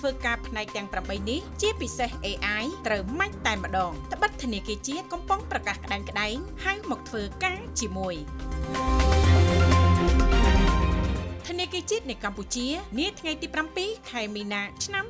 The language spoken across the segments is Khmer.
ធ្វើការផ្នែកទាំង8នេះជាពិសេស AI ត្រូវម៉ាច់តែម្ដងត្បិតធនាគារជាតិកំពុងប្រកាសក្តែងហៅមកធ្វើការជាមួយធនាគារជាតិនៃកម្ពុជានាថ្ងៃទី7ខែមីនាឆ្នាំ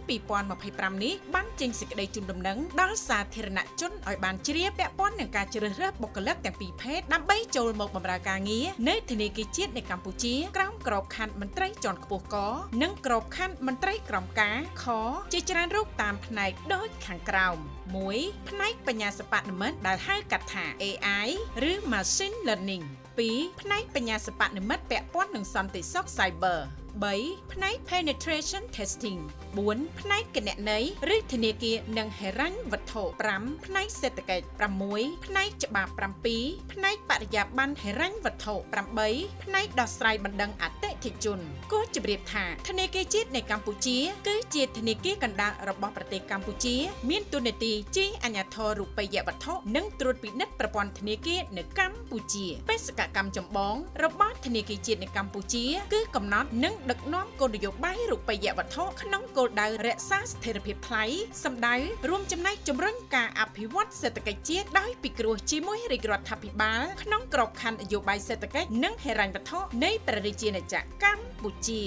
2025នេះបានចេញសេចក្តីជូនដំណឹងដល់សាធារណជនឲ្យបានជ្រាបពាក់ព័ន្ធនឹងការជ្រើសរើសបុគ្គលិកទាំងពីរភេទដើម្បីចូលមកបម្រើការងារនៅធនាគារជាតិនៃកម្ពុជាក្រោមក្របខ័ណ្ឌមន្ត្រីជាន់ខ្ពស់កនិងក្របខ័ណ្ឌមន្ត្រីក្រមការខជាច្រើនរូបតាមផ្នែកដូចខាងក្រោម 1. ផ្នែកបញ្ញាសិប្បនិម្មិតដែលហៅកាត់ថា AI ឬ Machine Learning 2. ផ្នែកបញ្ញាសិប្បនិម្មិតពាក់ព័ន្ធនឹងសន្តិសុខ Cyber 3. ផ្នែក Penetration Testing 4. ផ្នែកគណនេយ្យឬធនាគារនិងហិរញ្ញវត្ថុ 5. ផ្នែកសេដ្ឋកិច្ច 6. ផ្នែកច្បាប់ 7. ផ្នែកបរិយាបន្នហិរញ្ញវត្ថុ 8. ផ្នែកដោះស្រាយបណ្ដឹងអតិថិជនគួរជម្រាបថាធនាគារជាតិនៃកម្ពុជាគឺជាធនាគារកណ្ដាលរបស់ប្រទេសកម្ពុជាមានតួនាទីជាអាជ្ញាធររូបិយវត្ថុនិងត្រួតពិនិត្យប្រព័ន្ធធនាគារនៅកម្ពុជាបេសកកម្មចម្បងរបស់ធនាគារជាតិនៃកម្ពុជាគឺកំណត់និងដឹកនាំគោលនយោបាយរូបិយវត្ថុក្នុងគោលដៅរក្សាស្ថិរភាពថ្លៃសម្ដៅរួមចំណែកជំរុញការអភិវឌ្ឍសេដ្ឋកិច្ចជាតិដោយពិគ្រោះជាមួយរាជរដ្ឋាភិបាលក្នុងក្របខ័ណ្ឌនយោបាយសេដ្ឋកិច្ចនិងហិរញ្ញវត្ថុនៃព្រះរាជាណាចក្រកម្ពុជា